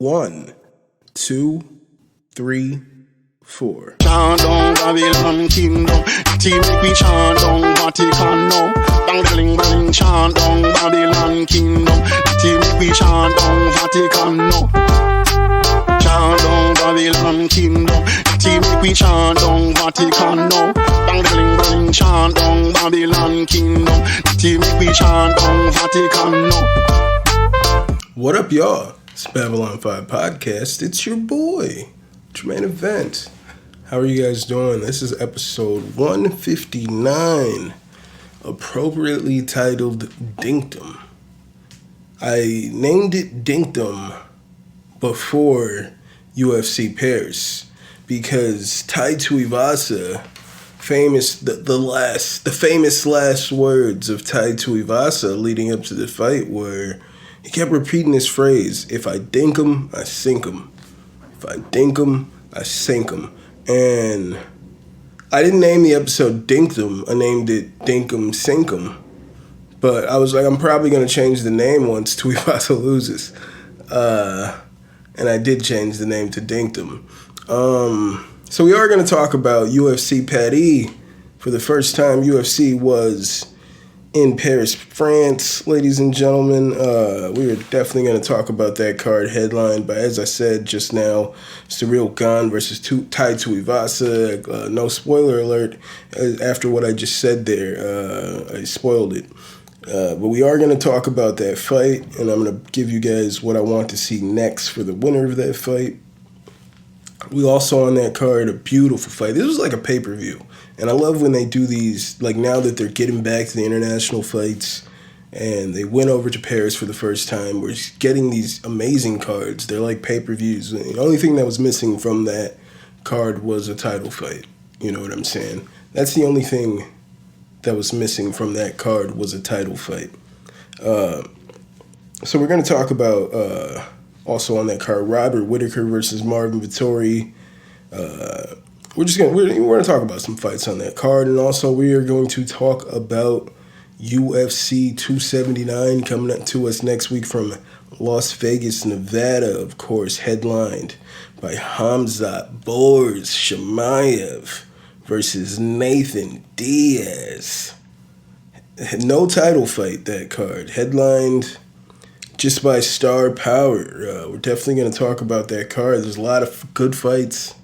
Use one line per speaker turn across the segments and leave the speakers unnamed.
1, 2, 3, 4.
Chant down Babylon kingdom, team make we chant down Vatican now. Bang bling bling, chant down Babylon kingdom, team make we chant down Vatican now. Chant down Babylon kingdom, team make we chant down Vatican now. Bang bling bling, chant down Babylon kingdom, team make we chant down Vatican now.
What up, y'all? It's Babylon 5 Podcast. It's your boy, Jermaine Event. How are you guys doing? This is episode 159, appropriately titled Dinked Him. I named it Dinked Him before UFC Paris because Tai Tuivasa, the famous last words of Tai Tuivasa leading up to the fight were, he kept repeating this phrase, if I dink him, I sink him. If I dink him, I sink him. And I didn't name the episode Dinked Him. I named it Dink 'em, Sink 'em. But I was like, I'm probably going to change the name once Tuivasa loses. And I did change the name to Dinked Him. So we are going to talk about UFC Paris. For the first time, UFC was in Paris, France, ladies and gentlemen. We are definitely going to talk about that card headlined by, as I said just now, Cyril Gane versus Tai Tuivasa. No spoiler alert. After what I just said there, I spoiled it. But we are going to talk about that fight, and I'm going to give you guys what I want to see next for the winner of that fight. We also on that card, a beautiful fight. This was like a pay-per-view. And I love when they do these, like now that they're getting back to the international fights and they went over to Paris for the first time, we're just getting these amazing cards. They're like pay-per-views. The only thing that was missing from that card was a title fight. You know what I'm saying? That's the only thing that was missing from that card was a title fight. So we're going to talk about, also on that card, Robert Whittaker versus Marvin Vettori. We're going to talk about some fights on that card, and also we are going to talk about UFC 279 coming up to us next week from Las Vegas, Nevada, of course, headlined by Khamzat Boars Chimaev versus Nathan Diaz. No title fight, that card. Headlined just by star power. We're definitely going to talk about that card. There's a lot of good fights.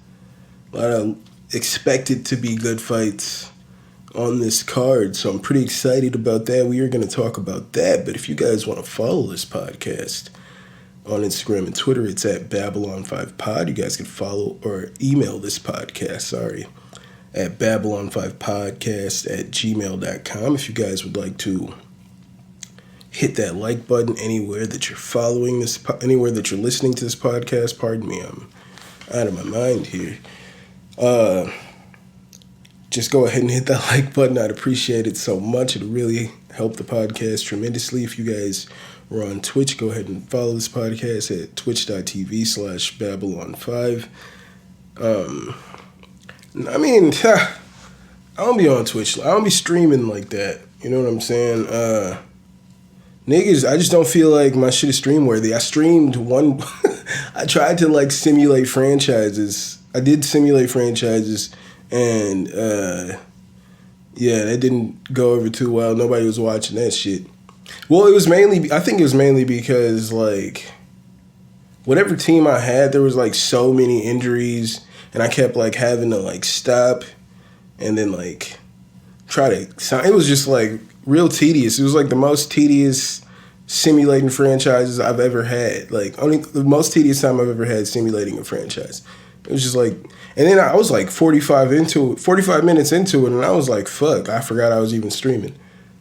A lot of expected to be good fights on this card, so I'm pretty excited about that. We are going to talk about that, but if you guys want to follow this podcast on Instagram and Twitter, it's at Babylon5Pod. You guys can follow or email this podcast, at Babylon5Podcast@gmail.com. If you guys would like to hit that like button anywhere that you're following this, anywhere that you're listening to this podcast. Pardon me, I'm out of my mind here. Just go ahead and hit that like button. I'd appreciate it so much. It would really help the podcast tremendously. If you guys were on Twitch, go ahead and follow this podcast at twitch.tv/Babylon5. I mean, I don't be on Twitch. I don't be streaming like that. You know what I'm saying? Niggas, I just don't feel like my shit is stream worthy. I streamed one. I tried to like simulate franchises. I did simulate franchises, and yeah, that didn't go over too well. Nobody was watching that shit. Well, I think it was mainly because like whatever team I had, there was like so many injuries, and I kept like having to like stop and then like try to. It was just like real tedious. It was like the most tedious simulating franchises I've ever had. Like only the most tedious time I've ever had simulating a franchise. It was just like, and then I was like 45 minutes into it, and I was like, fuck, I forgot I was even streaming.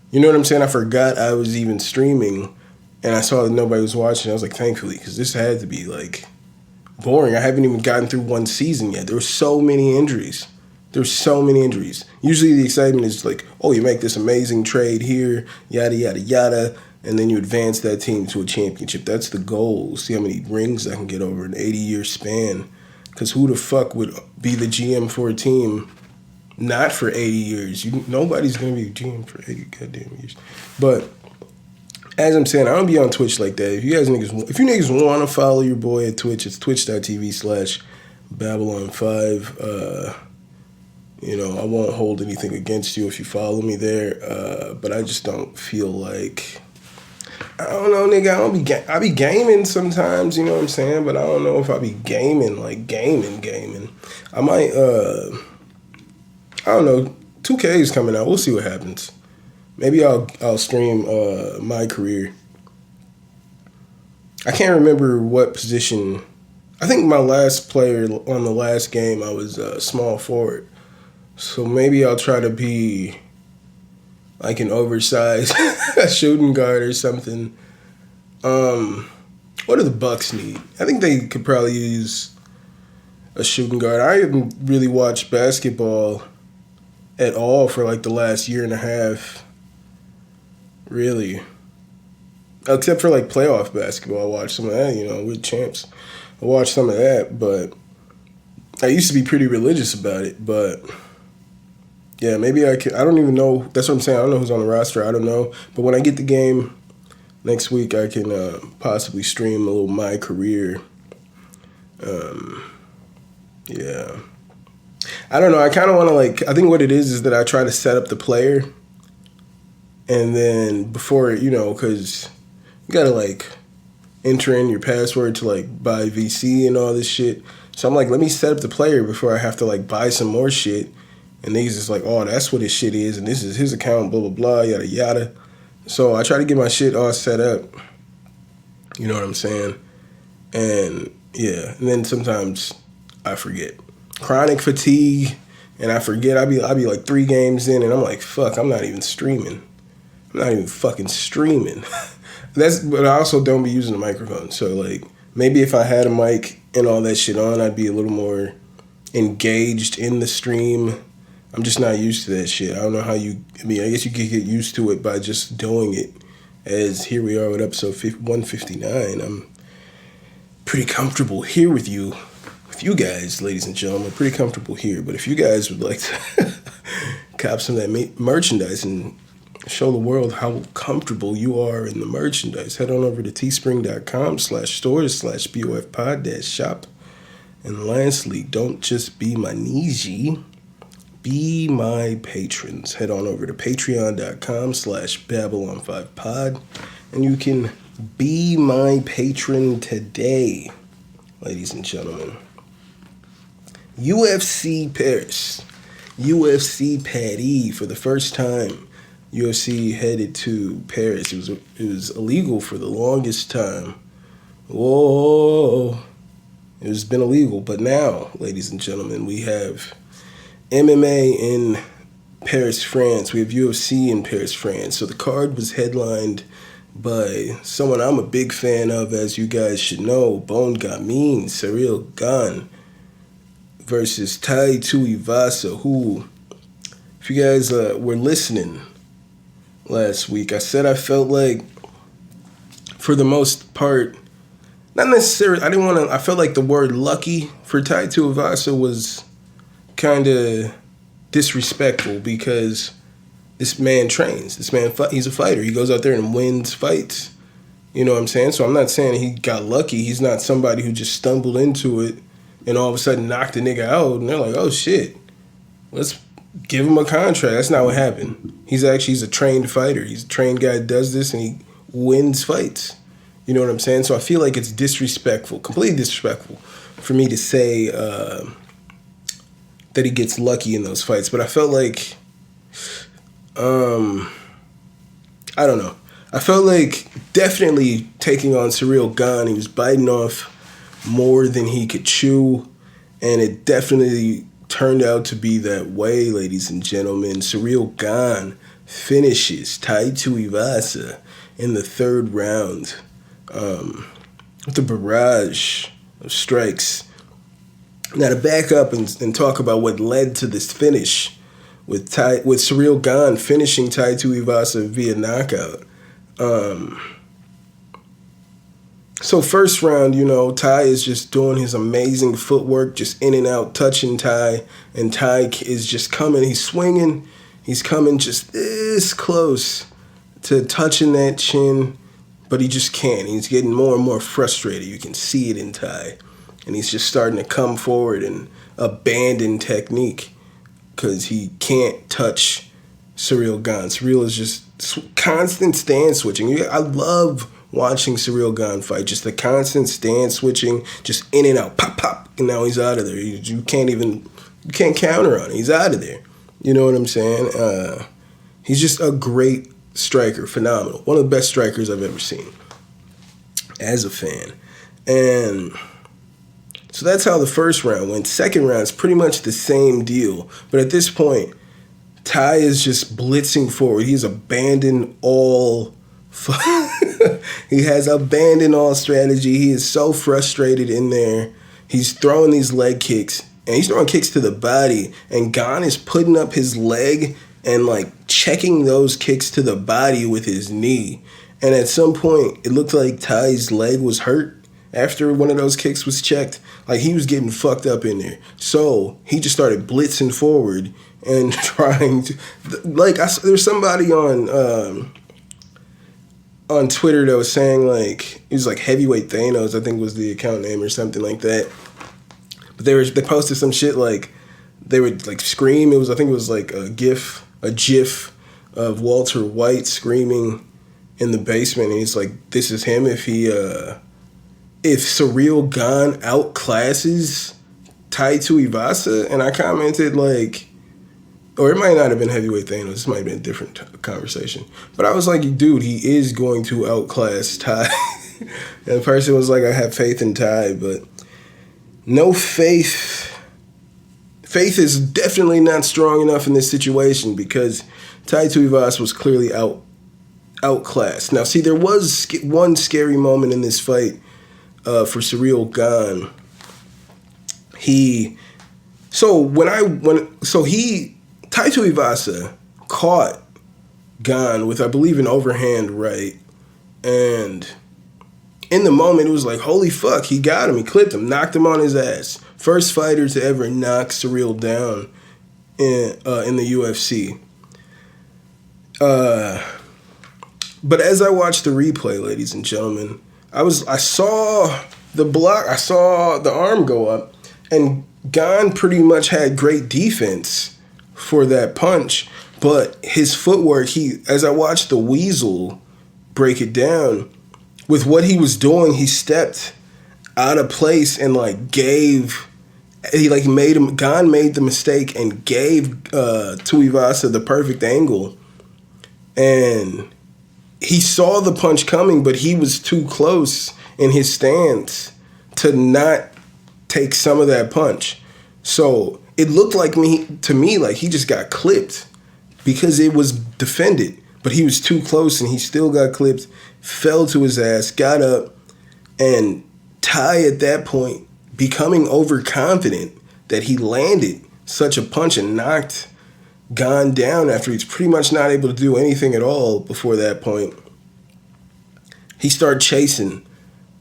You know what I'm saying? I forgot I was even streaming, and I saw that nobody was watching. I was like, thankfully, because this had to be like boring. I haven't even gotten through one season yet. There were so many injuries. Usually the excitement is like, oh, you make this amazing trade here, yada, yada, yada, and then you advance that team to a championship. That's the goal. See how many rings I can get over an 80-year span. Because who the fuck would be the GM for a team not for 80 years? Nobody's going to be a GM for 80 goddamn years. But as I'm saying, I don't be on Twitch like that. If you niggas want to follow your boy at Twitch, it's twitch.tv/Babylon5. I won't hold anything against you if you follow me there. But I just don't feel like, I don't know, nigga. I be gaming sometimes, you know what I'm saying? But I don't know if I be gaming, like gaming. I might, I don't know. 2K is coming out. We'll see what happens. Maybe I'll stream my career. I can't remember what position. I think my last player on the last game, I was small forward. So maybe I'll try to be like an oversized shooting guard or something. What do the Bucks need? I think they could probably use a shooting guard. I haven't really watched basketball at all for like the last year and a half. Really. Except for like playoff basketball. I watched some of that, with champs. I watched some of that, but I used to be pretty religious about it. But yeah, maybe I don't even know. That's what I'm saying. I don't know who's on the roster. I don't know. But when I get the game next week, I can possibly stream a little my career. Yeah. I don't know. I kind of want to I think what it is that I try to set up the player. And then before, because you got to enter in your password to buy VC and all this shit. So I'm let me set up the player before I have to buy some more shit. And niggas is oh, that's what his shit is. And this is his account, blah, blah, blah, yada, yada. So I try to get my shit all set up. You know what I'm saying? And yeah, and then sometimes I forget. Chronic fatigue, and I forget. I'll be 3 games in, and I'm fuck, I'm not even streaming. I'm not even fucking streaming. But I also don't be using the microphone. So maybe if I had a mic and all that shit on, I'd be a little more engaged in the stream. I'm just not used to that shit. I don't know how I guess you could get used to it by just doing it. As here we are with episode 159. I'm pretty comfortable here with you guys, ladies and gentlemen. Pretty comfortable here. But if you guys would like to cop some of that merchandise and show the world how comfortable you are in the merchandise, head on over to teespring.com/stores/BOFpod-shop. And lastly, don't just be my Niji, be my patrons. Head on over to patreon.com/Babylon5pod, and you can be my patron today, ladies and gentlemen. UFC Paris, UFC Paris for the first time. UFC headed to Paris. It was illegal for the longest time. Whoa, it's been illegal, but now, ladies and gentlemen, we have MMA in Paris, France. We have UFC in Paris, France. So the card was headlined by someone I'm a big fan of, as you guys should know, Bone Gamin, Cyril Gane, versus Tai Tuivasa, who, if you guys were listening last week, I said I felt for the most part, not necessarily, I felt like the word lucky for Tai Tuivasa was kind of disrespectful, because this man trains. This man, he's a fighter. He goes out there and wins fights. You know what I'm saying? So I'm not saying he got lucky. He's not somebody who just stumbled into it and all of a sudden knocked a nigga out. And they're like, oh, shit, let's give him a contract. That's not what happened. He's a trained fighter. He's a trained guy that does this, and he wins fights. You know what I'm saying? So I feel like it's disrespectful, completely disrespectful for me to say that he gets lucky in those fights. But I felt like, I don't know. I felt like definitely taking on Cyril Gane, he was biting off more than he could chew, and it definitely turned out to be that way, ladies and gentlemen. Cyril Gane finishes Tai Tuivasa in the 3rd round with a barrage of strikes. Now to back up and talk about what led to this finish, with Cyril Gane finishing Tai Tuivasa via knockout. So first round, Tai is just doing his amazing footwork, just in and out, touching Tai, and Tai is just coming. He's swinging. He's coming just this close to touching that chin, but he just can't. He's getting more and more frustrated. You can see it in Tai. And he's just starting to come forward and abandon technique because he can't touch Ciryl Gane. Ciryl is just constant stance switching. I love watching Ciryl Gane fight. Just the constant stance switching, just in and out, pop, pop, and now he's out of there. You can't counter on it. He's out of there. You know what I'm saying? He's just a great striker, phenomenal. One of the best strikers I've ever seen as a fan. And so that's how the first round went. Second round is pretty much the same deal. But at this point, Tai is just blitzing forward. He's abandoned all... he has abandoned all strategy. He is so frustrated in there. He's throwing these leg kicks. And he's throwing kicks to the body. And Gane is putting up his leg and like checking those kicks to the body with his knee. And at some point, it looked like Tai's leg was hurt after one of those kicks was checked. Like he was getting fucked up in there. So he just started blitzing forward and trying to, like, there's somebody on Twitter that was saying, like, it was like Heavyweight Thanos, I think was the account name or something like that. But they posted some shit like they would like scream. I think it was like a gif of Walter White screaming in the basement, and he's like, "This is him if Ciryl Gane outclasses Tai Tuivasa." And I commented like, or it might not have been Heavyweight Thanos. This might have been a different conversation. But I was like, dude, he is going to outclass Tai. And the person was like, I have faith in Tai, but no faith. Faith is definitely not strong enough in this situation because Tai Tuivasa was clearly outclassed. Now, see, there was one scary moment in this fight for Ciryl Gane. Tai Tuivasa caught Gane with, I believe, an overhand right, and in the moment, it was like, holy fuck, he got him. He clipped him, knocked him on his ass. First fighter to ever knock Ciryl down in the UFC. But as I watched the replay, ladies and gentlemen, I saw the block, I saw the arm go up, and Gane pretty much had great defense for that punch, but his footwork, as I watched the Weasel break it down, with what he was doing, he stepped out of place and Gane made the mistake and gave Tuivasa the perfect angle. And he saw the punch coming, but he was too close in his stance to not take some of that punch. So it looked to me like he just got clipped because it was defended, but he was too close and he still got clipped, fell to his ass, got up, and Tai at that point becoming overconfident that he landed such a punch and knocked Gane down after he's pretty much not able to do anything at all before that point. He started chasing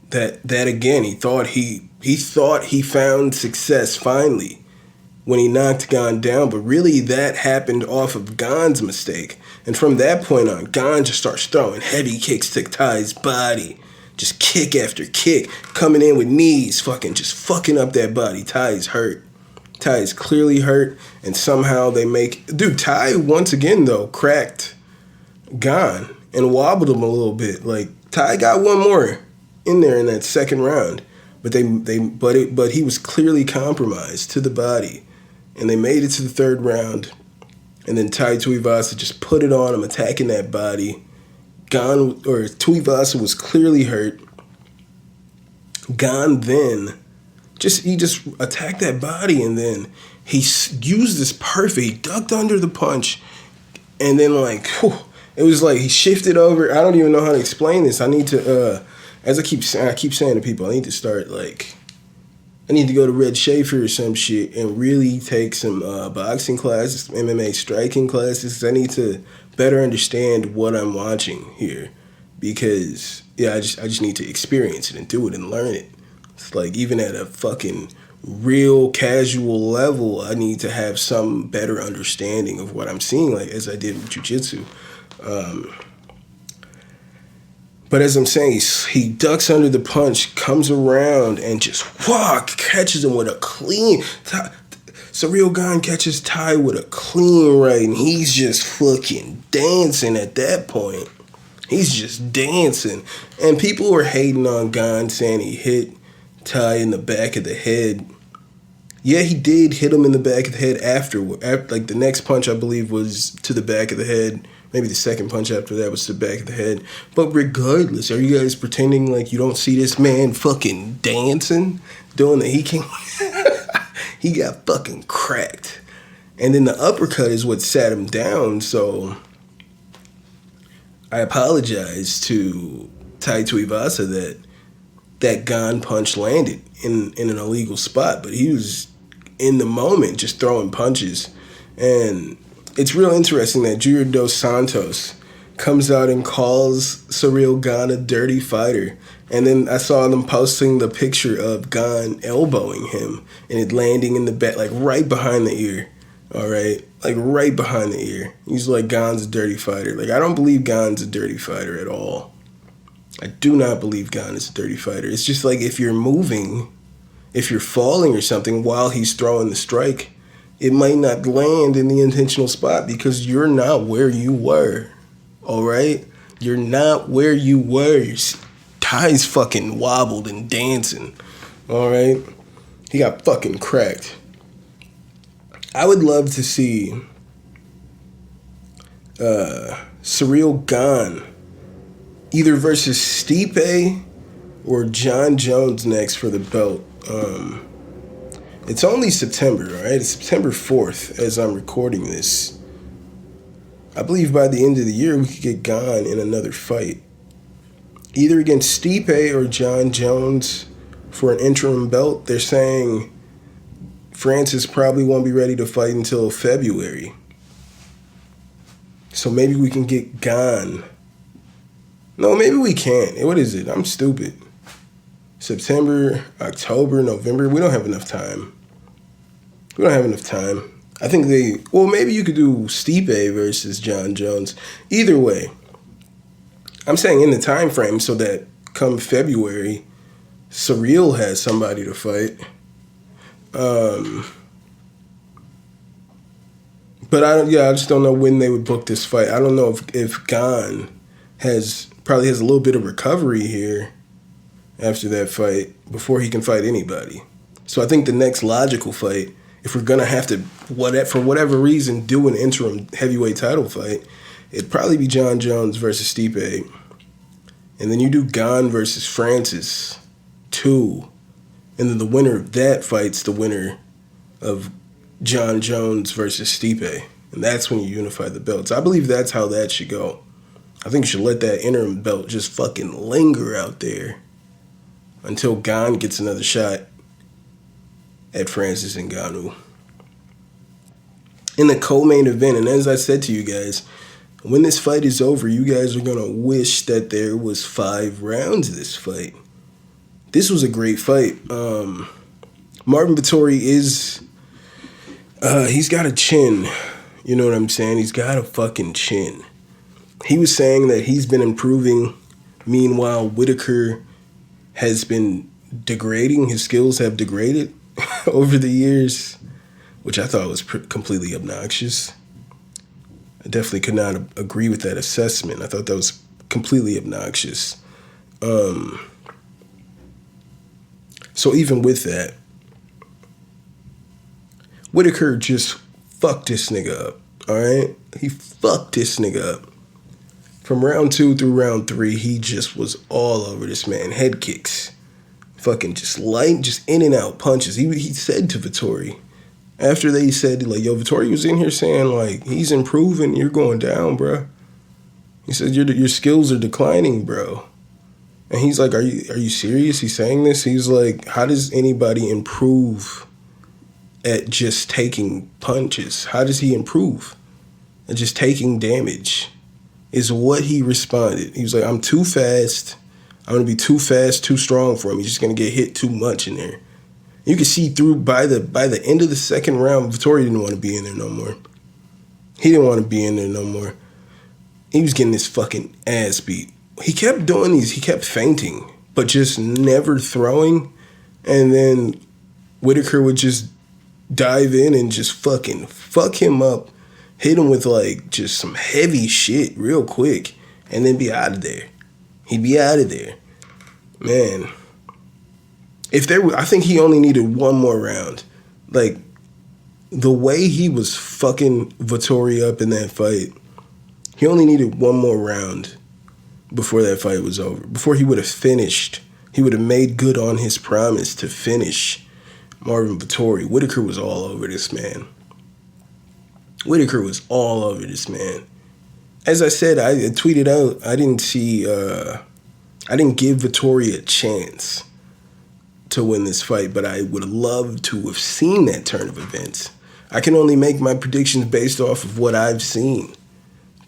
that again. He thought he found success finally when he knocked Gane down, but really that happened off of Gane's mistake. And from that point on, Gane just starts throwing heavy kicks to Tai's body. Just kick after kick, coming in with knees, just fucking up that body. Tai is hurt. Tai is clearly hurt, and somehow they make... Dude, Tai, once again, though, cracked Gane and wobbled him a little bit. Tai got one more in there in that second round, but he was clearly compromised to the body, and they made it to the third round, and then Tai Tuivasa just put it on him, attacking that body. Tuivasa was clearly hurt. Gane then he just attacked that body, and then he used this perfect. He ducked under the punch, and then it was like he shifted over. I don't even know how to explain this. I need to, as I keep saying to people, I need to start I need to go to Red Schaefer or some shit and really take some boxing classes, some MMA striking classes. I need to better understand what I'm watching here, because I just need to experience it and do it and learn it. It's even at a fucking real casual level, I need to have some better understanding of what I'm seeing, as I did with jiu-jitsu. But But as I'm saying, he ducks under the punch, comes around, and just catches him with a clean. Surreal Gone catches Ty with a clean right, and he's just fucking dancing at that point. He's just dancing. And people were hating on Gone, saying he hit Ty in the back of the head. Yeah, he did hit him in the back of the head afterward. Like, the next punch, I believe, was to the back of the head. Maybe the second punch after that was to the back of the head. But regardless, are you guys pretending like you don't see this man fucking dancing? Doing that? He got fucking cracked. And then the uppercut is what sat him down, so I apologize to Tai Tuivasa that Gone punch landed in an illegal spot, but he was in the moment just throwing punches. And it's real interesting that Junior Dos Santos comes out and calls Surreal Gone a dirty fighter. And then I saw them posting the picture of Gone elbowing him and it landing in the back, like right behind the ear. All right? Like right behind the ear. He's like, Gone's a dirty fighter. Like, I don't believe Gone's a dirty fighter at all. I do not believe Gone is a dirty fighter. It's just like if you're moving, if you're falling or something while he's throwing the strike, it might not land in the intentional spot because you're not where you were. All right? You're not where you were. Ty's fucking wobbled and dancing. All right? He got fucking cracked. I would love to see Surreal Gone either versus Stipe or John Jones next for the belt. It's only September, all right? It's September 4th as I'm recording this. I believe by the end of the year we could get Gone in another fight. Either against Stipe or John Jones for an interim belt. They're saying Francis probably won't be ready to fight until February. So maybe we can get Gone. No, maybe we can't. What is it? I'm stupid. September, October, November. We don't have enough time. I think maybe you could do Stipe versus John Jones. Either way, I'm saying in the time frame so that come February, Surreal has somebody to fight. But I just don't know when they would book this fight. I don't know if Gone probably has a little bit of recovery here after that fight before he can fight anybody. So I think the next logical fight, if we're gonna have to, for whatever reason, do an interim heavyweight title fight, it'd probably be John Jones versus Stipe, and then you do Gone versus Francis 2, and then the winner of that fights the winner of John Jones versus Stipe, and that's when you unify the belts. I believe that's how that should go. I think you should let that interim belt just fucking linger out there until Gone gets another shot at Francis Ngannou. In the co-main event, and as I said to you guys, when this fight is over, you guys are going to wish that there was 5 rounds of this fight. This was a great fight. Marvin Vettori he's got a chin. You know what I'm saying? He's got a fucking chin. He was saying that he's been improving. Meanwhile, Whitaker has been degrading. His skills have degraded over the years, which I thought was completely obnoxious. I definitely could not agree with that assessment. I thought that was completely obnoxious. So even with that, Whitaker just fucked this nigga up, all right? He fucked this nigga up. From round 2 through round 3, he just was all over this man. Head kicks. Fucking just in and out punches. He said to Vettori, after they said, like, yo, Vettori was in here saying, like, he's improving, you're going down, bro. He said, your skills are declining, bro. And he's like, are you serious? He's saying this? He's like, how does anybody improve at just taking punches? How does he improve at just taking damage? Is what he responded. He was like, I'm too fast. I'm going to be too fast, too strong for him. He's just going to get hit too much in there. You can see through by the end of the second round, Vettori didn't want to be in there no more. He didn't want to be in there no more. He was getting his fucking ass beat. he kept doing these. He kept feinting, but just never throwing. And then Whitaker would just dive in and just fucking fuck him up, hit him with like just some heavy shit real quick, and then be out of there. He'd be out of there. Man. I think he only needed one more round. Like, the way he was fucking Vettori up in that fight, he only needed one more round before that fight was over. Before he would have finished, he would have made good on his promise to finish Marvin Vettori. Whitaker was all over this man. As I said, I tweeted out, I didn't give Vettori a chance to win this fight, but I would have loved to have seen that turn of events. I can only make my predictions based off of what I've seen.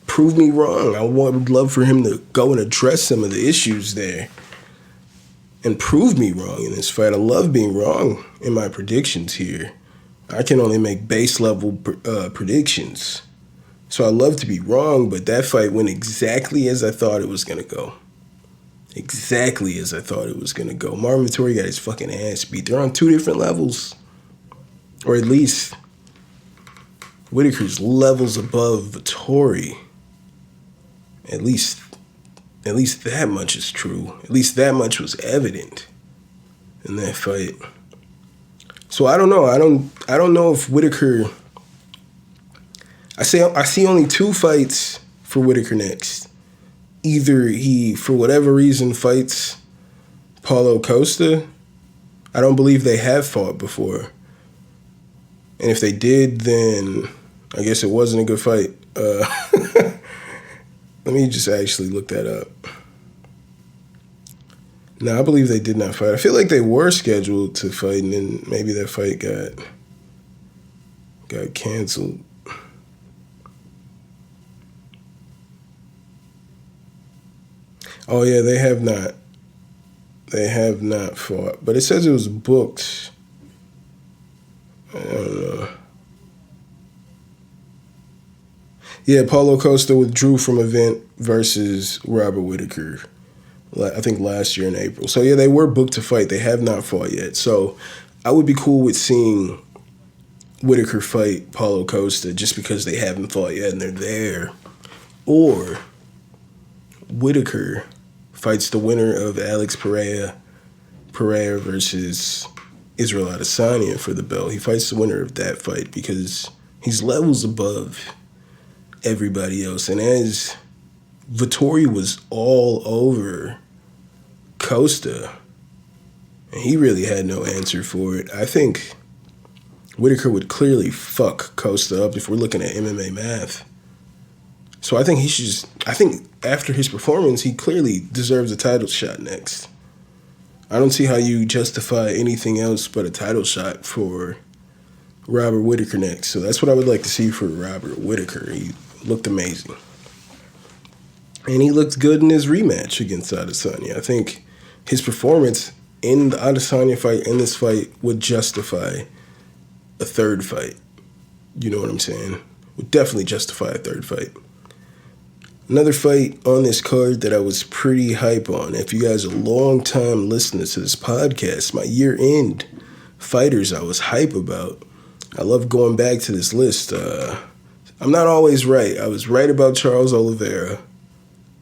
Prove me wrong. I would love for him to go and address some of the issues there and prove me wrong in this fight. I love being wrong in my predictions here. I can only make base level predictions. So I love to be wrong, but that fight went exactly as I thought it was going to go. Exactly as I thought it was going to go. Marvin Vettori got his fucking ass beat. They're on two different levels. Or at least Whitaker's levels above Vettori. At least that much is true. At least that much was evident in that fight. So I don't know. I don't know if Whitaker. I see only two fights for Whitaker next. Either he, for whatever reason, fights Paulo Costa. I don't believe they have fought before. And if they did, then I guess it wasn't a good fight. Let me just actually look that up. No, I believe they did not fight. I feel like they were scheduled to fight, and then maybe that fight got canceled. Oh, yeah, they have not. They have not fought. But it says it was booked. I don't know. Yeah, Paulo Costa withdrew from event versus Robert Whitaker, I think last year in April. So, yeah, they were booked to fight. They have not fought yet. So, I would be cool with seeing Whitaker fight Paulo Costa just because they haven't fought yet and they're there. Or Whitaker fights the winner of Alex Pereira versus Israel Adesanya for the belt. He fights the winner of that fight because he's levels above everybody else. And as Vettori was all over Costa, and he really had no answer for it, I think Whitaker would clearly fuck Costa up if we're looking at MMA math. So I think I think after his performance, he clearly deserves a title shot next. I don't see how you justify anything else but a title shot for Robert Whitaker next. So that's what I would like to see for Robert Whitaker. He looked amazing. And he looked good in his rematch against Adesanya. I think his performance in the Adesanya fight and this fight would justify a third fight. You know what I'm saying? Would definitely justify a third fight. Another fight on this card that I was pretty hype on. If you guys are long-time listeners to this podcast, my year-end fighters I was hype about. I love going back to this list. I'm not always right. I was right about Charles Oliveira.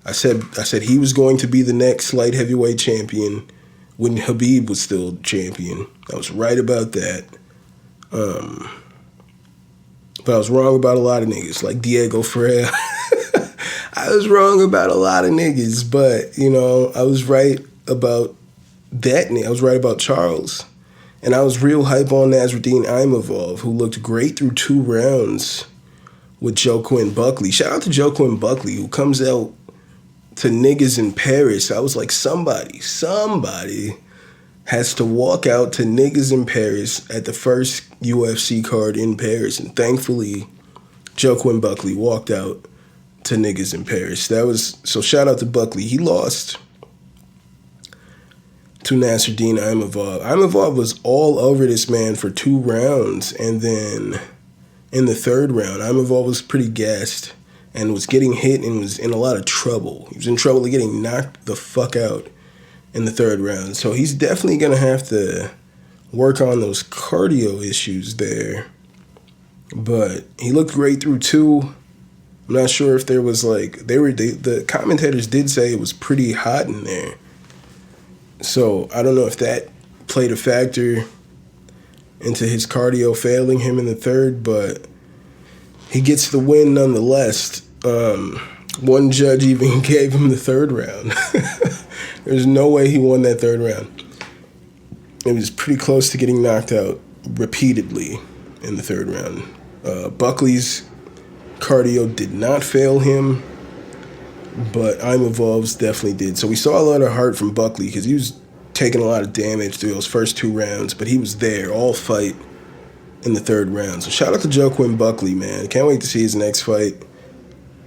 I said he was going to be the next light heavyweight champion when Khabib was still champion. I was right about that. But I was wrong about a lot of niggas, like Diego Ferreira. I was wrong about a lot of niggas, but, you know, I was right about that. I was right about Charles. And I was real hype on Nasruddin Imavov, who looked great through 2 rounds with Joaquin Buckley. Shout out to Joaquin Buckley, who comes out to niggas in Paris. I was like, somebody has to walk out to niggas in Paris at the first UFC card in Paris. And thankfully, Joaquin Buckley walked out to niggas in Paris. So shout out to Buckley. He lost to Nasruddin Imavov. Imavov was all over this man for 2 rounds, and then in the 3rd round, Imavov was pretty gassed, and was getting hit and was in a lot of trouble. He was in trouble of getting knocked the fuck out in the third round. So he's definitely going to have to work on those cardio issues there. But he looked great through 2. I'm not sure if there was like, the commentators did say it was pretty hot in there. So I don't know if that played a factor into his cardio failing him in the third, but he gets the win nonetheless. One judge even gave him the third round. There's no way he won that third round. It was pretty close to getting knocked out repeatedly in the third round. Buckley's cardio did not fail him, but Imavov's definitely did. So we saw a lot of heart from Buckley because he was taking a lot of damage through those first 2 rounds, but he was there all fight in the third round. So shout out to Joaquin Buckley, man. Can't wait to see his next fight.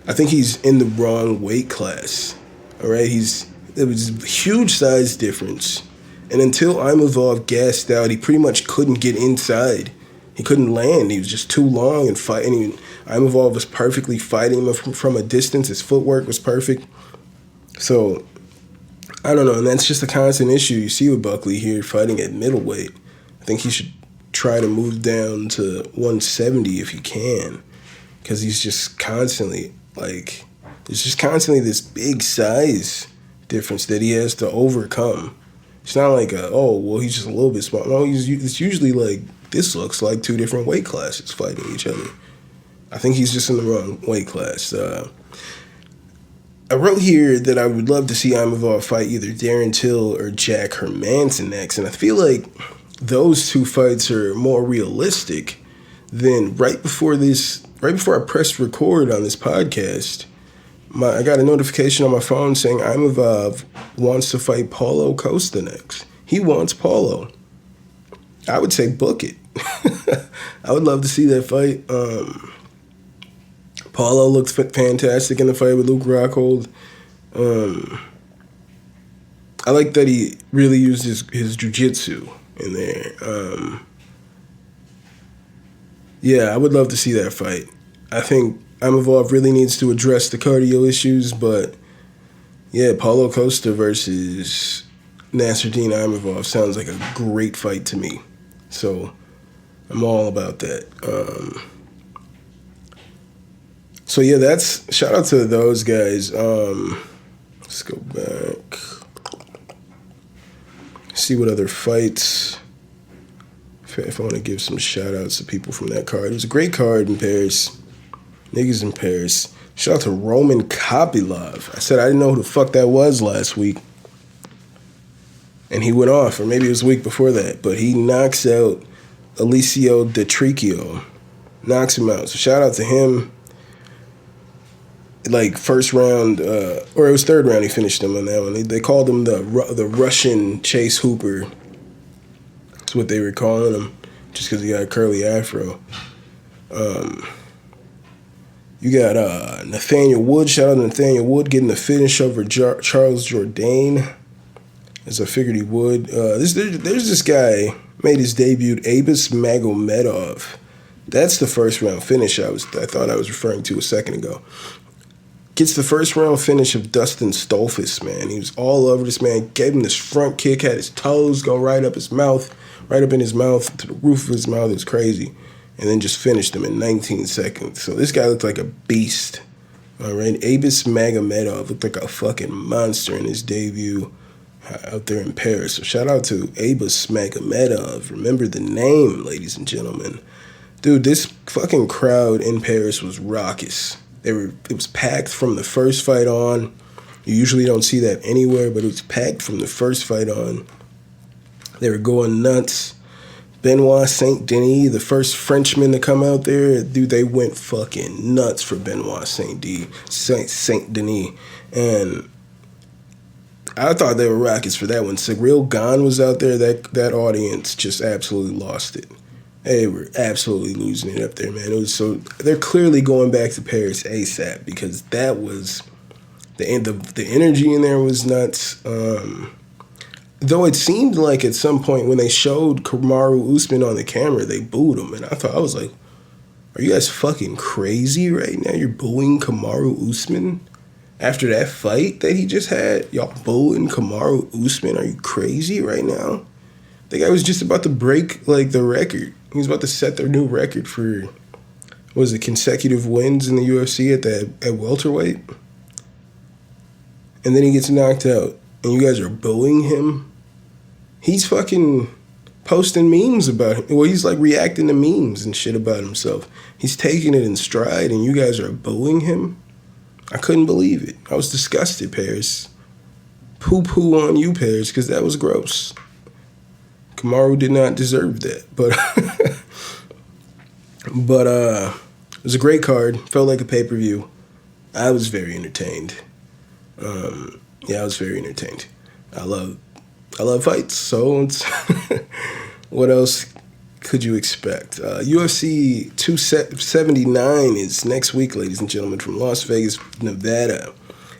I think he's in the wrong weight class. All right, it was a huge size difference. And until Imavov gassed out, he pretty much couldn't get inside. He couldn't land. He was just too long and fighting. Imavov was perfectly fighting him from a distance. His footwork was perfect. So, I don't know. And that's just a constant issue you see with Buckley here fighting at middleweight. I think he should try to move down to 170 if he can. Because he's just constantly, there's just constantly this big size difference that he has to overcome. It's not like, he's just a little bit small. No, it's usually like, this looks like 2 different weight classes fighting each other. I think he's just in the wrong weight class. I wrote here that I would love to see Imavov fight either Darren Till or Jack Hermanson next, and I feel like those 2 fights are more realistic than right before I pressed record on this podcast. I got a notification on my phone saying Imavov wants to fight Paulo Costa next. He wants Paulo. I would say book it. I would love to see that fight. Paulo looked fantastic in the fight with Luke Rockhold. I like that he really used his jiu-jitsu in there. I would love to see that fight. I think Imavov really needs to address the cardio issues, but Paulo Costa versus Nasruddin Imavov sounds like a great fight to me. So I'm all about that. That's shout out to those guys. Let's go back. See what other fights. If I want to give some shout outs to people from that card. It was a great card in Paris. Niggas in Paris. Shout out to Roman Kopylov. I said I didn't know who the fuck that was last week. And he went off, or maybe it was a week before that. But he knocks out Alessio Di Tricchio. Knocks him out. So shout out to him. First round, or it was third round, he finished him on that one. They called him the Russian Chase Hooper. That's what they were calling him, just because he got a curly afro. You got Nathaniel Wood. Shout out to Nathaniel Wood getting the finish over Charles Jourdain, as I figured he would. There's this guy made his debut, Abus Magomedov. That's the first round finish I thought I was referring to a second ago. Gets the first round finish of Dustin Stolfus, man. He was all over this man. Gave him this front kick, had his toes go right up in his mouth, to the roof of his mouth. It was crazy. And then just finished him in 19 seconds. So this guy looked like a beast. All right, Abus Magomedov looked like a fucking monster in his debut out there in Paris. So shout out to Abus Magomedov. Remember the name, ladies and gentlemen. Dude, this fucking crowd in Paris was raucous. It was packed from the first fight on. You usually don't see that anywhere, but it was packed from the first fight on. They were going nuts. Benoit Saint-Denis, the first Frenchman to come out there, dude, they went fucking nuts for Benoit Saint-Denis. And I thought they were rockets for that one. Cyril Gane was out there. That audience just absolutely lost it. They were absolutely losing it up there, man. It was so they're clearly going back to Paris ASAP because that was the energy in there was nuts. Though it seemed like at some point when they showed Kamaru Usman on the camera, they booed him, and I was like, Are you guys fucking crazy right now? You're booing Kamaru Usman after that fight that he just had? Y'all booing Kamaru Usman? Are you crazy right now? The guy was just about to break, like, the record. He was about to set their new record for, what was it, consecutive wins in the UFC at welterweight? And then he gets knocked out. And you guys are booing him? He's fucking posting memes about him. Well, he's, like, reacting to memes and shit about himself. He's taking it in stride, and you guys are booing him? I couldn't believe it. I was disgusted, Paris. Poo-poo on you, Paris, because that was gross. Kamaru did not deserve that, but it was a great card. Felt like a pay-per-view. I was very entertained. I was very entertained. I love fights, so it's what else could you expect? UFC 279 is next week, ladies and gentlemen, from Las Vegas, Nevada.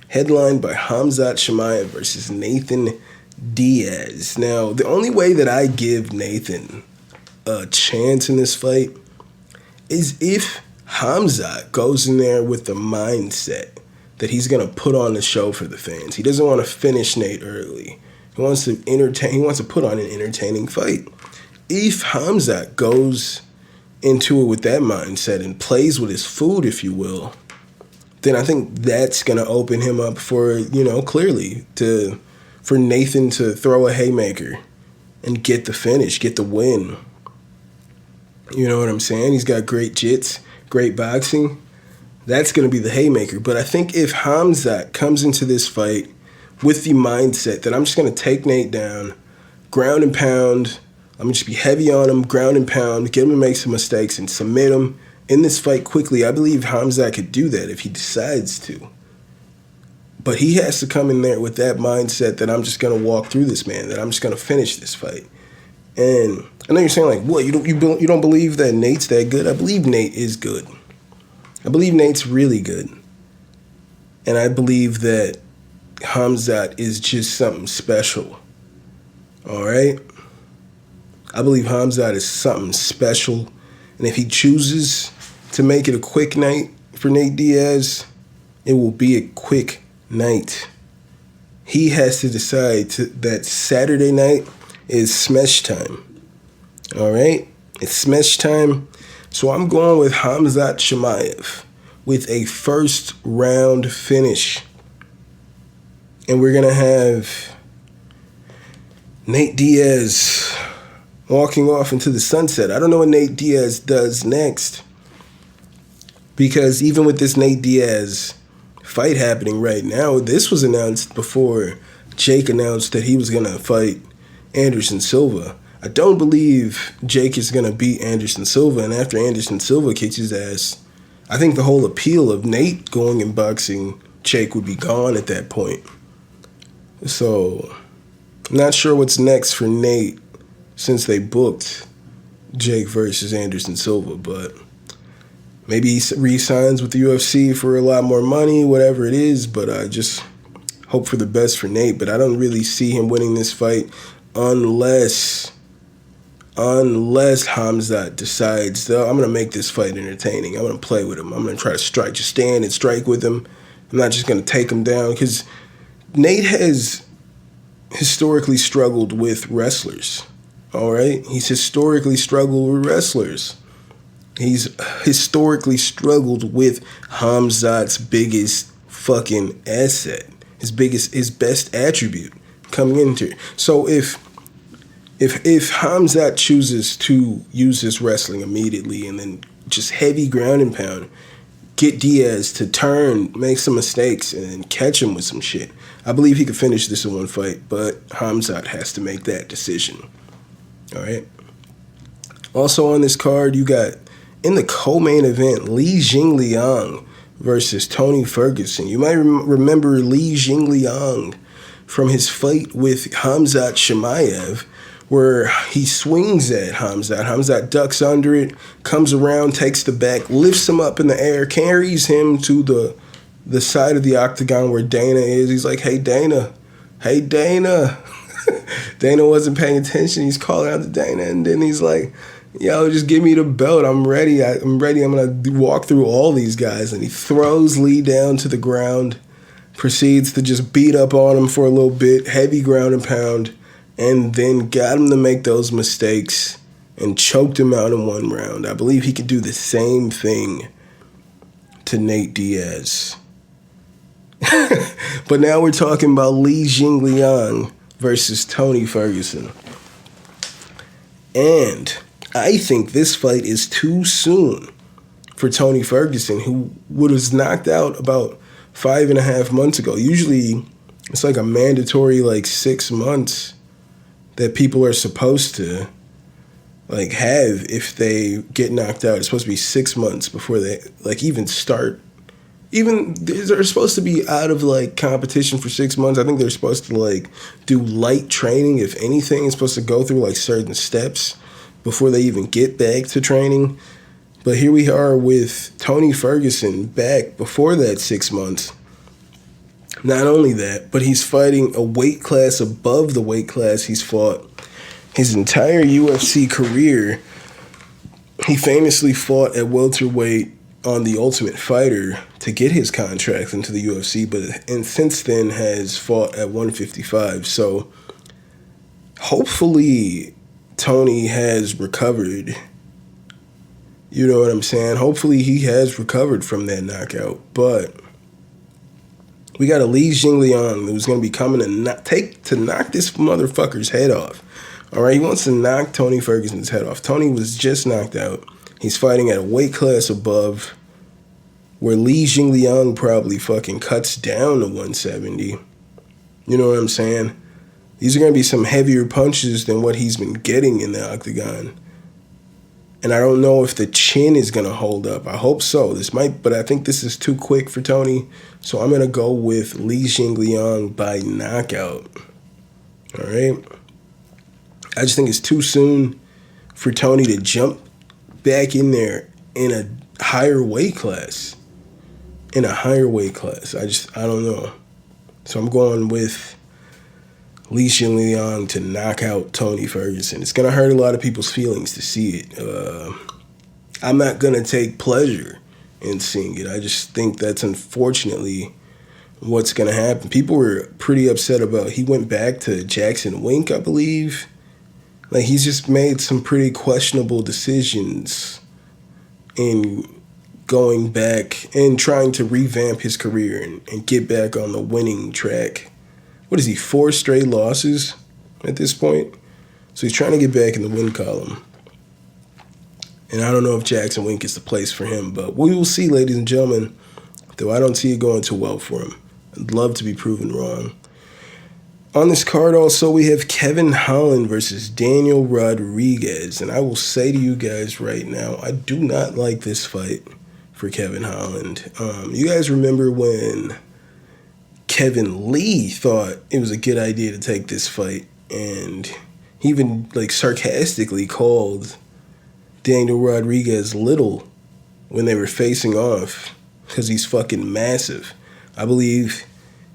Headlined by Khamzat Chimaev versus Nathan Diaz. Now, the only way that I give Nathan a chance in this fight is if Khamzat goes in there with the mindset that he's going to put on the show for the fans. He doesn't want to finish Nate early. He wants to entertain. He wants to put on an entertaining fight. If Khamzat goes into it with that mindset and plays with his food, if you will, then I think that's going to open him up for, clearly for Nathan to throw a haymaker and get the finish, get the win. You know what I'm saying? He's got great jits, great boxing. That's going to be the haymaker. But I think if Khamzat comes into this fight with the mindset that I'm just going to take Nate down, ground and pound, I'm going to just be heavy on him, ground and pound, get him to make some mistakes and submit him in this fight quickly, I believe Khamzat could do that if he decides to. But he has to come in there with that mindset that I'm just going to walk through this, man, that I'm just going to finish this fight. And I know you're saying, like, what, you don't believe that Nate's that good? I believe Nate is good. I believe Nate's really good. And I believe that Khamzat is just something special. All right? I believe Khamzat is something special. And if he chooses to make it a quick night for Nate Diaz, it will be a quick night. He has to decide that Saturday night is smash time. All right? It's smash time. So I'm going with Khamzat Chimaev with a first round finish. And we're going to have Nate Diaz walking off into the sunset. I don't know what Nate Diaz does next. Because even with this Nate Diaz fight happening right now, this was announced before Jake announced that he was going to fight Anderson Silva. I don't believe Jake is going to beat Anderson Silva. And after Anderson Silva kicks his ass, I think the whole appeal of Nate going and boxing Jake would be gone at that point. So, I'm not sure what's next for Nate since they booked Jake versus Anderson Silva, but maybe he re-signs with the UFC for a lot more money, whatever it is, but I just hope for the best for Nate. But I don't really see him winning this fight unless Khamzat decides, I'm going to make this fight entertaining. I'm going to play with him. I'm going to try to strike, just stand and strike with him. I'm not just going to take him down, because Nate has historically struggled with wrestlers. All right? He's historically struggled with wrestlers. He's historically struggled with Khamzat's biggest fucking asset, his best attribute coming into it. So if Khamzat chooses to use his wrestling immediately and then just heavy ground and pound, get Diaz to turn, make some mistakes, and then catch him with some shit, I believe he could finish this in one fight, but Khamzat has to make that decision. All right? Also on this card, you got, in the co-main event, Li Jingliang versus Tony Ferguson. You might remember Li Jingliang from his fight with Khamzat Chimaev, where he swings at Khamzat. Khamzat ducks under it, comes around, takes the back, lifts him up in the air, carries him to the side of the octagon where Dana is. He's like, hey, Dana. Dana wasn't paying attention. He's calling out to Dana, and then he's like, Yo, just give me the belt. I'm ready. I'm ready. I'm going to walk through all these guys. And he throws Lee down to the ground, proceeds to just beat up on him for a little bit, heavy ground and pound, and then got him to make those mistakes and choked him out in one round. I believe he could do the same thing to Nate Diaz. But now we're talking about Li Jingliang versus Tony Ferguson. And I think this fight is too soon for Tony Ferguson, who was knocked out about 5.5 months ago. Usually it's like a mandatory 6 months that people are supposed to have if they get knocked out. It's supposed to be 6 months before they even start. Even they're supposed to be out of competition for 6 months. I think they're supposed to do light training. If anything, it's supposed to go through certain steps before they even get back to training. But here we are with Tony Ferguson back before that 6 months. Not only that, but he's fighting a weight class above the weight class he's fought his entire UFC career. He famously fought at welterweight on The Ultimate Fighter to get his contract into the UFC, and since then has fought at 155. So hopefully Tony has recovered. You know what I'm saying? Hopefully he has recovered from that knockout. But we got a Li Jingliang who's going to be coming to knock this motherfucker's head off. All right, he wants to knock Tony Ferguson's head off. Tony was just knocked out. He's fighting at a weight class above where Li Jingliang probably fucking cuts down to 170. You know what I'm saying? These are going to be some heavier punches than what he's been getting in the octagon. And I don't know if the chin is going to hold up. I hope so. But I think this is too quick for Tony. So I'm going to go with Li Jingliang by knockout. All right? I just think it's too soon for Tony to jump back in there in a higher weight class. I don't know. So I'm going with Li Jingliang to knock out Tony Ferguson. It's going to hurt a lot of people's feelings to see it. I'm not going to take pleasure in seeing it. I just think that's unfortunately what's going to happen. People were pretty upset about he went back to Jackson Wink, I believe. He's just made some pretty questionable decisions in going back and trying to revamp his career and get back on the winning track. What is he, 4 straight losses at this point? So he's trying to get back in the win column. And I don't know if Jackson Wink is the place for him, but we will see, ladies and gentlemen, though I don't see it going too well for him. I'd love to be proven wrong. On this card also, we have Kevin Holland versus Daniel Rodriguez. And I will say to you guys right now, I do not like this fight for Kevin Holland. You guys remember when Kevin Lee thought it was a good idea to take this fight, and he even sarcastically called Daniel Rodriguez little when they were facing off because he's fucking massive. I believe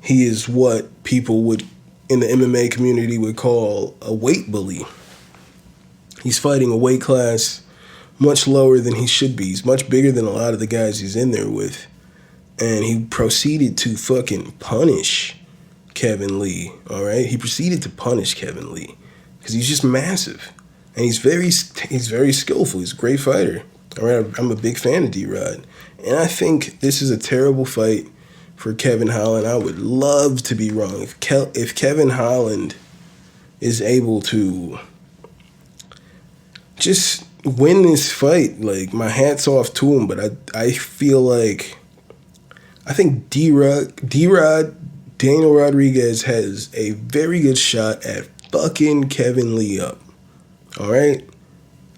he is what people would in the MMA community would call a weight bully. He's fighting a weight class much lower than he should be. He's much bigger than a lot of the guys he's in there with. And he proceeded to fucking punish Kevin Lee, all right? He proceeded to punish Kevin Lee because he's just massive. And he's very skillful. He's a great fighter. All right, I'm a big fan of D-Rod. And I think this is a terrible fight for Kevin Holland. I would love to be wrong. If Kevin Holland is able to just win this fight, my hat's off to him. But I feel I think D-Rod, Daniel Rodriguez has a very good shot at fucking Kevin Lee up. All right?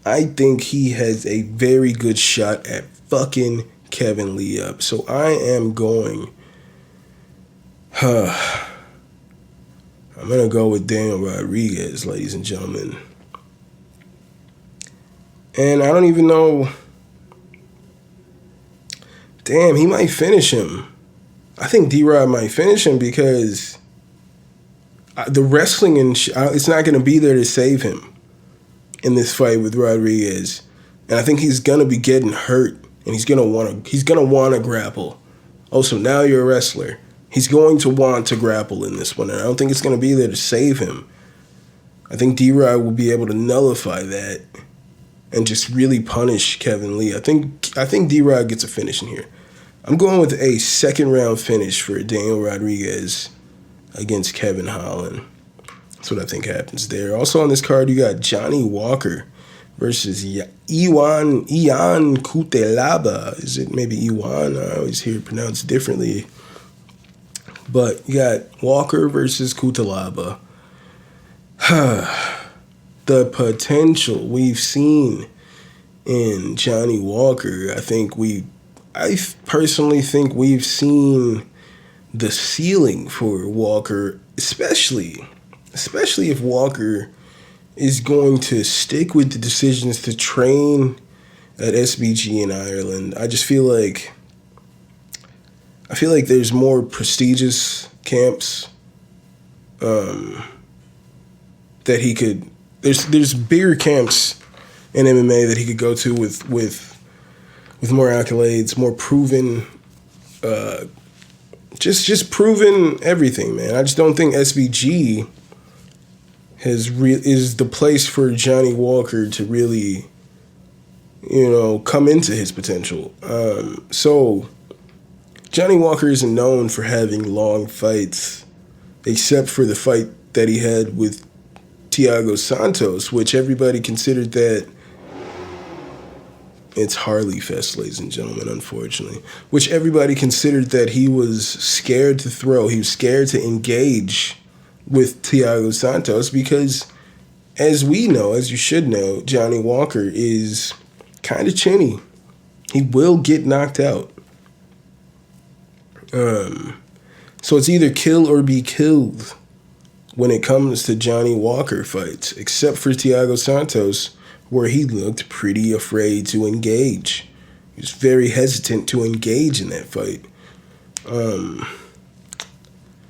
I think he has a very good shot at fucking Kevin Lee up. So I am going... I'm going to go with Daniel Rodriguez, ladies and gentlemen. And I don't even know... Damn, he might finish him. I think D-Rod might finish him because the wrestling and it's not going to be there to save him. in this fight with Rodriguez. And I think he's gonna be getting hurt, and he's gonna wanna grapple. Also, now you're a wrestler. He's going to want to grapple in this one, and I don't think it's gonna be there to save him. I think D-Rod will be able to nullify that and just really punish Kevin Lee. I think D-Rod gets a finish in here. I'm going with a second round finish for Daniel Rodriguez against Kevin Holland. That's what I think happens there. Also on this card, you got Johnny Walker versus Ian Cutelaba. Is it maybe Iwan? I always hear it pronounced differently. But you got Walker versus Cutelaba. The potential we've seen in Johnny Walker, I personally think we've seen the ceiling for Walker, especially if Walker is going to stick with the decisions to train at SBG in Ireland. I feel like there's more prestigious camps that he could. There's bigger camps in MMA that he could go to with more accolades, more proven, just proven everything, man. I just don't think SBG is the place for Johnny Walker to really, come into his potential. So Johnny Walker isn't known for having long fights, except for the fight that he had with Thiago Santos, which everybody considered that. It's Harley Fest, ladies and gentlemen, unfortunately. Which everybody considered that he was scared to throw. He was scared to engage with Thiago Santos because, as we know, as you should know, Johnny Walker is kind of chinny. He will get knocked out. So it's either kill or be killed when it comes to Johnny Walker fights, except for Thiago Santos, where he looked pretty afraid to engage. He was very hesitant to engage in that fight.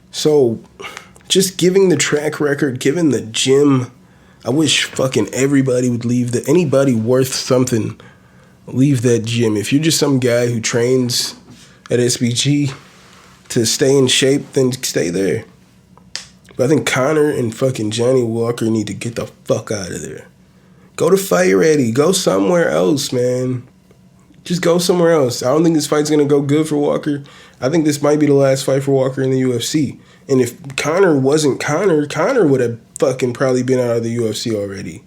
So just giving the track record, given the gym, I wish fucking everybody would leave anybody worth something, leave that gym. If you're just some guy who trains at SBG to stay in shape, then stay there. But I think Conor and fucking Johnny Walker need to get the fuck out of there. Go to Fight Ready. Go somewhere else, man. Just go somewhere else. I don't think this fight's going to go good for Walker. I think this might be the last fight for Walker in the UFC. And if Conor wasn't Conor would have fucking probably been out of the UFC already.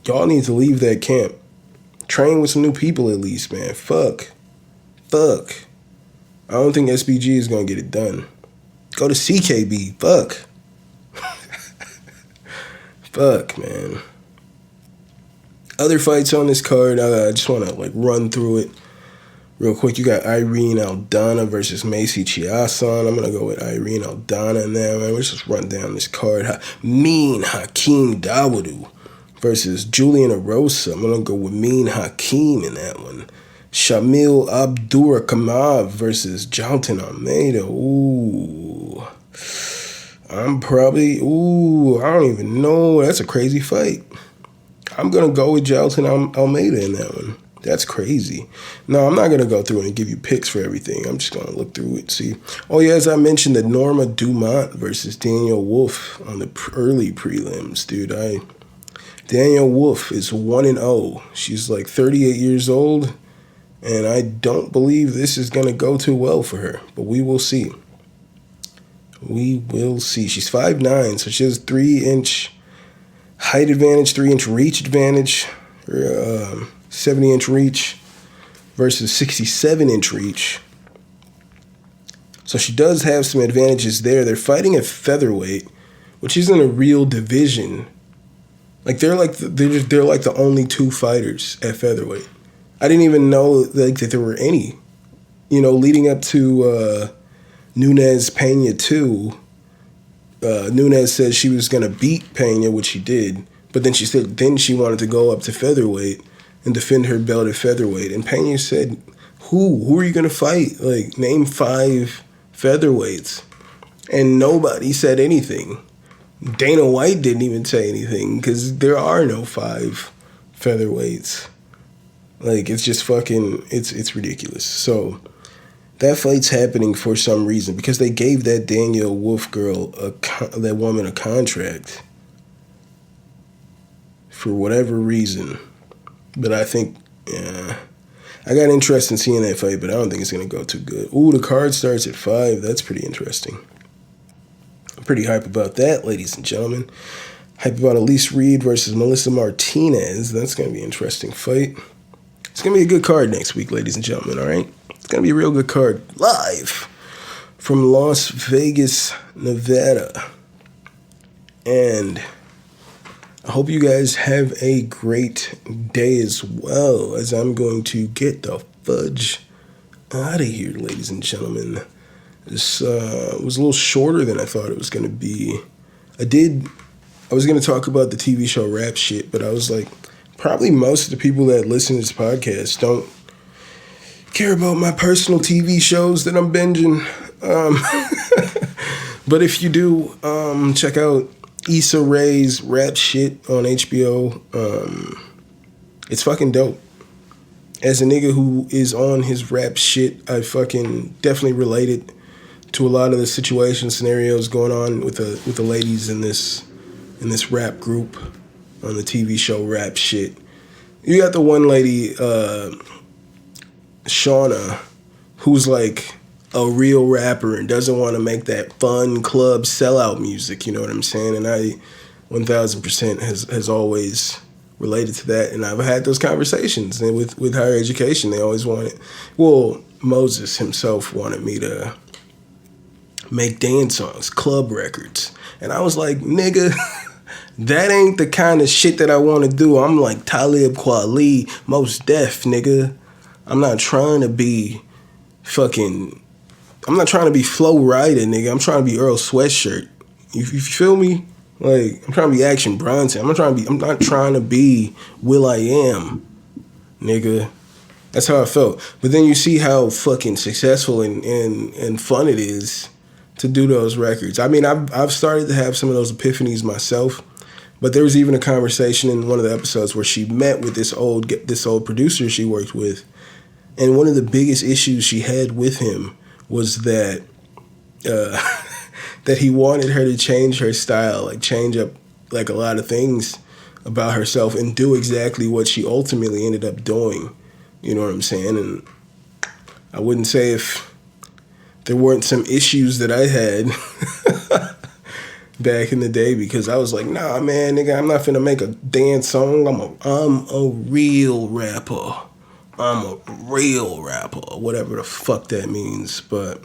Y'all need to leave that camp. Train with some new people at least, man. Fuck. I don't think SBG is going to get it done. Go to CKB. Fuck. Fuck, man. Other fights on this card, I just want to run through it real quick. You got Irene Aldana versus Macy Chiasson. I'm going to go with Irene Aldana in there, man. Let's just run down this card. Mean Hakeem Dawodu versus Julian Erosa. I'm going to go with Mean Hakeem in that one. Shamil Abdurakhimov versus Jalton Almeida. I don't even know. That's a crazy fight. I'm going to go with Jalton Almeida in that one. That's crazy. No, I'm not going to go through and give you picks for everything. I'm just going to look through it, see. Oh, yeah, as I mentioned, the Norma Dumont versus Daniel Wolf on the early prelims, dude. Daniel Wolf is 1-0. She's 38 years old, and I don't believe this is going to go too well for her, but we will see. We will see. She's 5'9", so she has 3-inch height advantage, 3-inch reach advantage, 70-inch reach versus 67-inch reach. So she does have some advantages there. They're fighting at featherweight, which isn't a real division. They're the only two fighters at featherweight. I didn't even know that there were any. Leading up to Nunes Pena 2, Nunes said she was going to beat Pena, which she did. But then she said she wanted to go up to featherweight and defend her belt at featherweight. And Pena said, who are you going to fight? Name 5 featherweights. And nobody said anything. Dana White didn't even say anything because there are no 5 featherweights. Like, it's just fucking, it's ridiculous. So that fight's happening for some reason because they gave that Danielle Wolf girl, that woman, a contract for whatever reason. But I think, yeah, I got interest in seeing that fight, but I don't think it's going to go too good. Ooh, the card starts at 5. That's pretty interesting. I'm pretty hype about that, ladies and gentlemen. Hype about Elise Reed versus Melissa Martinez. That's going to be an interesting fight. It's going to be a good card next week, ladies and gentlemen, all right? It's going to be a real good card. Live from Las Vegas, Nevada. And I hope you guys have a great day as well, as I'm going to get the fudge out of here, ladies and gentlemen. This was a little shorter than I thought it was going to be. I was going to talk about the TV show Rap Shit, but I was like, probably most of the people that listen to this podcast don't care about my personal TV shows that I'm binging. But if you do, check out Issa Rae's Rap Shit on HBO. It's fucking dope. As a nigga who is on his rap shit, I fucking definitely related to a lot of the situation scenarios going on with the ladies in this rap group on the TV show Rap Shit. You got the one lady, Shauna, who's like a real rapper and doesn't want to make that fun club sellout music, you know what I'm saying? And I 1000% has always related to that, and I've had those conversations. And with higher education, they always wanted, well, Moses himself wanted me to make dance songs, club records. And I was like, nigga, that ain't the kind of shit that I want to do. I'm like Talib Kweli, Mos Def, nigga. I'm not trying to be Flow Rida, nigga. I'm trying to be Earl Sweatshirt. You feel me? Like, I'm trying to be Action Bronson. I'm not trying to be Will.i.am, nigga. That's how I felt. But then you see how fucking successful and fun it is to do those records. I mean, I've started to have some of those epiphanies myself, but there was even a conversation in one of the episodes where she met with this old producer she worked with, and one of the biggest issues she had with him was that that he wanted her to change her style, like change up like a lot of things about herself and do exactly what she ultimately ended up doing. You know what I'm saying? And I wouldn't say if there weren't some issues that I had back in the day, because I was like, nah, man, nigga, I'm not finna make a dance song. I'm a real rapper. I'm a real rapper, whatever the fuck that means. But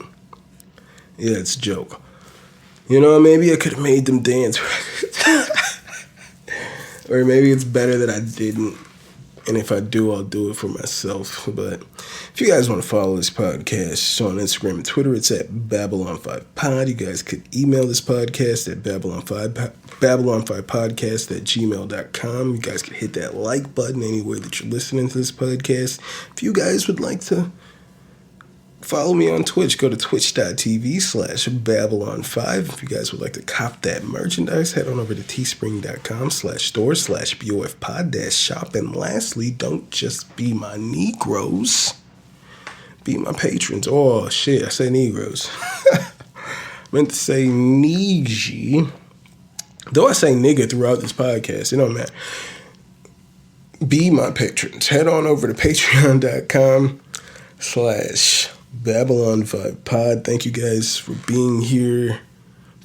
yeah, it's a joke. You know, maybe I could have made them dance records. Or maybe it's better that I didn't. And if I do, I'll do it for myself. But if you guys want to follow this podcast on Instagram and Twitter, it's at Babylon5Pod. You guys could email this podcast at Babylon5podcast@gmail.com. You guys can hit that like button anywhere that you're listening to this podcast. If you guys would like to follow me on Twitch, go to twitch.tv/Babylon5. If you guys would like to cop that merchandise, head on over to teespring.com/store/BOFpod-shop. And lastly, don't just be my Negroes, be my patrons. Oh, shit, I said Negroes. Meant to say Niji. Though I say nigga throughout this podcast, it don't matter. Be my patrons. Head on over to patreon.com/Babylon5Pod. Thank you guys for being here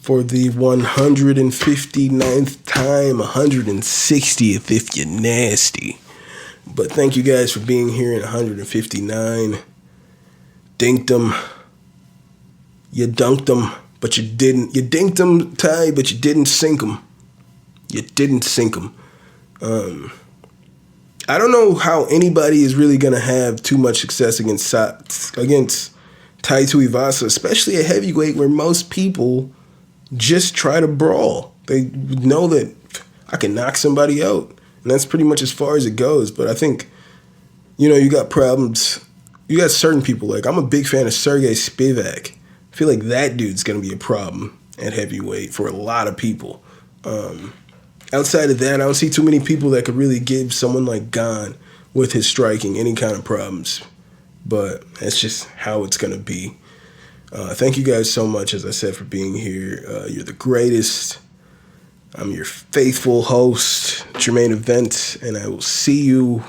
for the 159th time, 160th if you're nasty. But thank you guys for being here in 159. Dinked him. You dunked him, but you didn't. You dinked him, Ty, but you didn't sink him. You didn't sink him. I don't know how anybody is really going to have too much success against Tai Tuivasa, especially a heavyweight where most people just try to brawl. They know that I can knock somebody out, and that's pretty much as far as it goes. But I think, you got problems. You got certain people, like I'm a big fan of Sergey Spivak. I feel like that dude's going to be a problem at heavyweight for a lot of people. Outside of that, I don't see too many people that could really give someone like Gon with his striking any kind of problems. But that's just how it's going to be. Thank you guys so much, as I said, for being here. You're the greatest. I'm your faithful host, Jermaine Event, and I will see you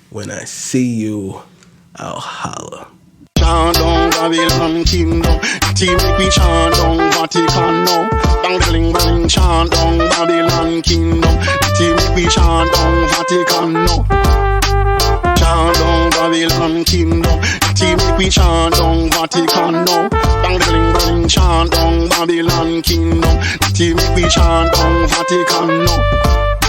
when I see you. I'll holla.
Chant down Babylon kingdom, team make we chant down Vatican now. Bang bling bling, chant down Babylon kingdom, team make we chant down Vatican now. Chant down Babylon kingdom, team make we chant down Vatican now. Bang bling bling, chant down Babylon kingdom, team make we chant down Vatican now.